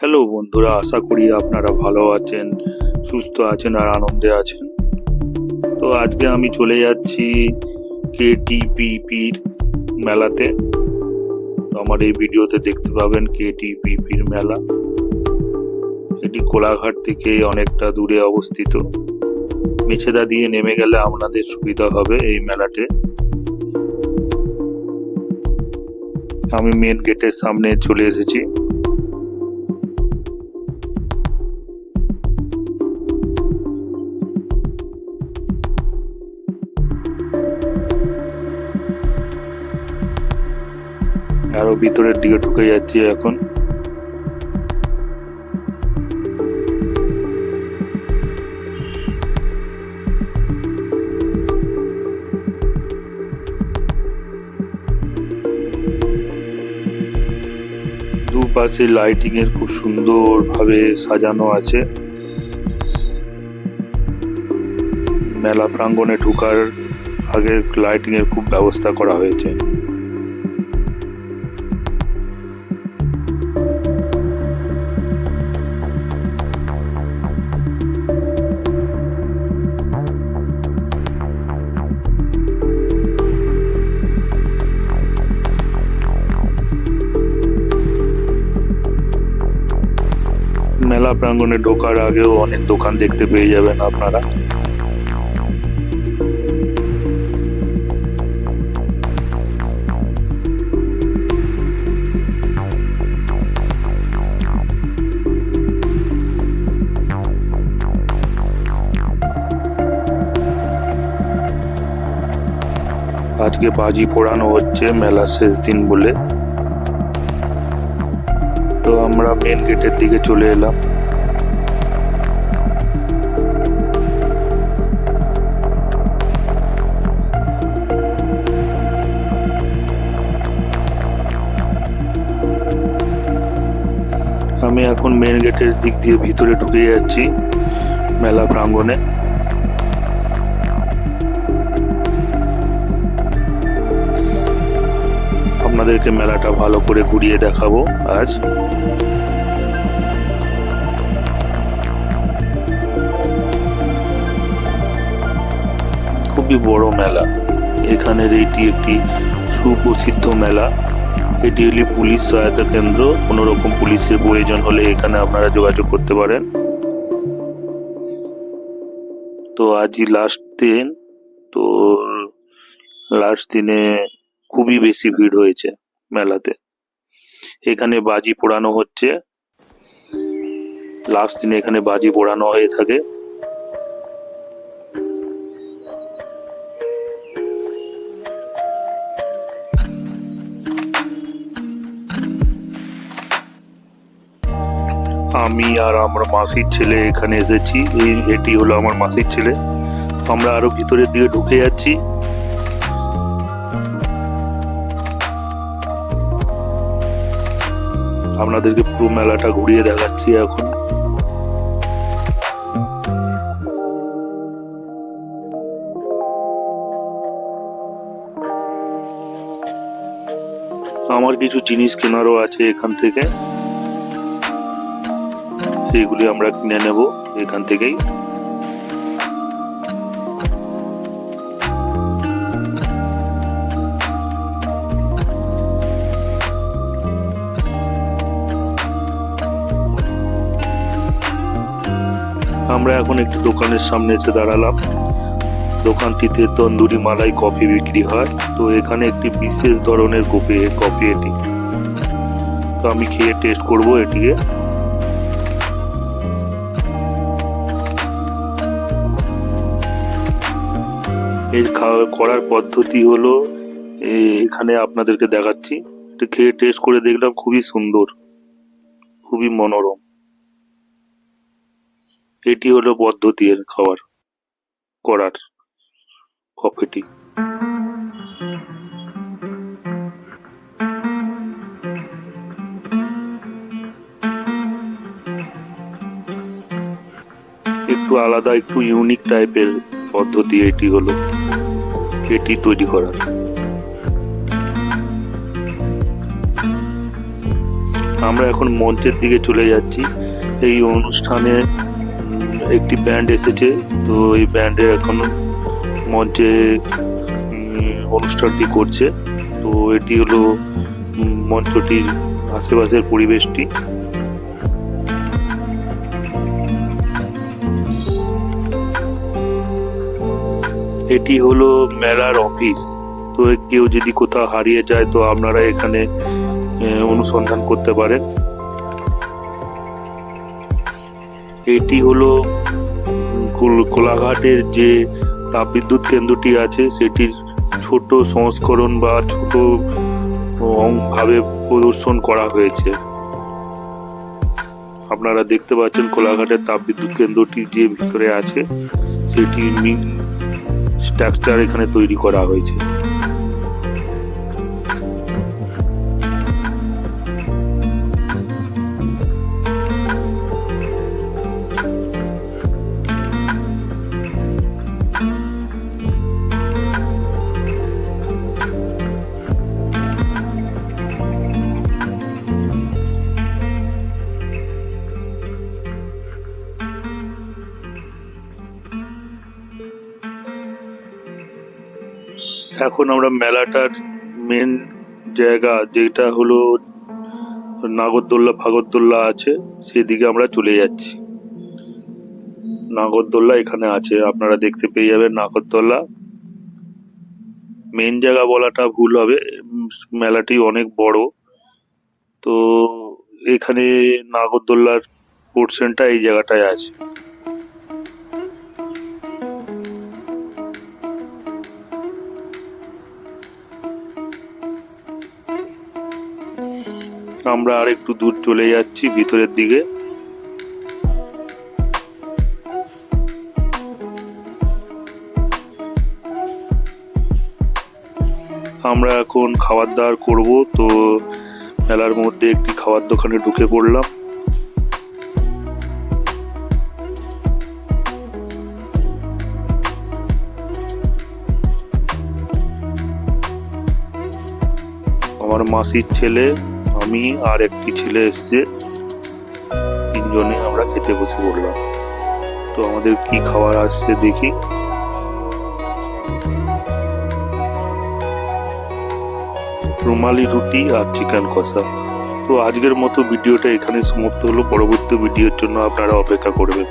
Hello বন্ধুরা, আশা করি আপনারা ভালো আছেন, সুস্থ আছেন আর আনন্দে আছেন। তো আজকে আমি চলে যাচ্ছি কেটিপিপির মেলাতে। তো আমার এই ভিডিওতে দেখতে পাবেন কেটিপিপির মেলা। এটি কোলাঘাট থেকে অনেকটা দূরে অবস্থিত। মেছেদা দিয়ে নেমে গেলে আপনাদের সুবিধা হবে এই মেলাতে। আমি মেন গেটের সামনে চলে এসেছি। আরো ভিতরের দিকে ঢুকে যাচ্ছি এখন। দুপাশে লাইটিং এর খুব সুন্দর ভাবে সাজানো আছে। মেলা প্রাঙ্গণে ঢোকার আগে লাইটিং এর খুব ব্যবস্থা করা হয়েছে। মেলা প্রাঙ্গণে ঢোকার আগেও অনেক দোকান দেখতে পেয়ে যাবেন আপনারা। আজকে বাজি পোড়ানো হচ্ছে মেলার শেষ দিন বলে। তো আমরা মেন গেটের দিকে চলে এলাম। আমি এখন মেন গেটের দিক দিয়ে ভিতরে ঢুকে যাচ্ছি মেলা প্রাঙ্গণে। আপনাদেরকে মেলাটা ভালো করে ঘুরিয়ে দেখাবো আজ। খুবই বড় মেলা। এখানের এটি একটি সুপ্রসিদ্ধ মেলা। এটি হলো পুলিশ সহায়তা কেন্দ্র। কোনো রকম পুলিশের প্রয়োজন হলে এখানে আপনারা যোগাযোগ করতে পারেন। তো আজই লাস্ট দিন। তো লাস্ট দিনে খুবই বেশি ভিড় হয়েছে মেলাতে। এখানে বাজি পোড়ানো হচ্ছে। লাস্ট দিনে এখানে বাজি পোড়ানো হয়ে থাকে। আমি আর আমার মাসির ছেলে এখানে এসেছি। এটি হলো আমার মাসির ছেলে। আমরা আরো ভিতরের দিকে ঢুকে যাচ্ছি। আপনাদেরকে পুরো মেলাটা ঘুরিয়ে দেখাচ্ছি এখন। আমার কিছু জিনিস কেনারও আছে এখান থেকে। সেইগুলি আমরা কিনে নেব এখান থেকেই। আমরা এখন একটি দোকানের সামনে এসে দাঁড়ালাম। দোকানটিতে তন্দুরি মালাই কফি বিক্রি হয়। তো এখানে একটি বিশেষ ধরনের কফি এটি। তো আমি খেয়ে টেস্ট করব এটিকে। এই করার পদ্ধতি হলো এখানে আপনাদেরকে দেখাচ্ছি। খেয়ে টেস্ট করে দেখলাম খুবই সুন্দর, খুবই মনোরম। এটি হলো পদ্ধতি এর করার কফিটি। একটু আলাদা, একটু ইউনিক টাইপের পদ্ধতি এটি হলো এটি তৈরি করার। আমরা এখন মঞ্চের দিকে চলে যাচ্ছি। এই অনুষ্ঠানে একটি ব্যান্ড এসেছে, তো এই ব্যান্ডে এখন মঞ্চে অনুষ্ঠানটি করছে। তো এটি হলো মঞ্চটির আশেপাশের পরিবেশটি। এটি হলো মেলার অফিস। তো কেউ যদি কোথাও হারিয়ে যায় তো আপনারা এখানে অনুসন্ধান করতে পারেন। এটি হলো কোলাঘাটের যে তাপবিদ্যুৎ কেন্দ্রটি আছে সেটির ছোট সংস্করণ বা ছোট ভাবে প্রদর্শন করা হয়েছে। আপনারা দেখতে পাচ্ছেন কোলাঘাটের তাপবিদ্যুৎ কেন্দ্রটি যে ভিতরে আছে সেটি স্ট্রাকচার এখানে তৈরি করা হয়েছে। এখন আমরা মেলাটার মেন জায়গা যেটা হলো নাগরদোল্লা ফাগরদোল্লা আছে সেদিকে আমরা চলে যাচ্ছি। নাগরদোল্লা এখানে আছে, আপনারা দেখতে পেয়ে যাবেন নাগরদোল্লা। মেন জায়গা বলাটা ভুল হবে, মেলাটি অনেক বড়। তো এখানে নাগরদোল্লার পোর্শনটা এই জায়গাটায় আছে। আমরা আর একটু দূর চলে যাচ্ছি ভিতরের দিকে। আমরা এখন খাবার দাবার করব, তো মেলার মধ্যে একটি খাবার দোকানে ঢুকে পড়লাম। আমার মাসির ছেলে, আমি আর একটি ছেলে এসছে, তিনজনে আমরা খেতে বসে পড়লাম। তো আমাদের কি খাবার আসছে দেখি। রুমালি রুটি আর চিকেন কষা। তো আজকের মতো ভিডিওটা এখানে সমাপ্ত হলো। পরবর্তী ভিডিওর জন্য আপনারা অপেক্ষা করবেন।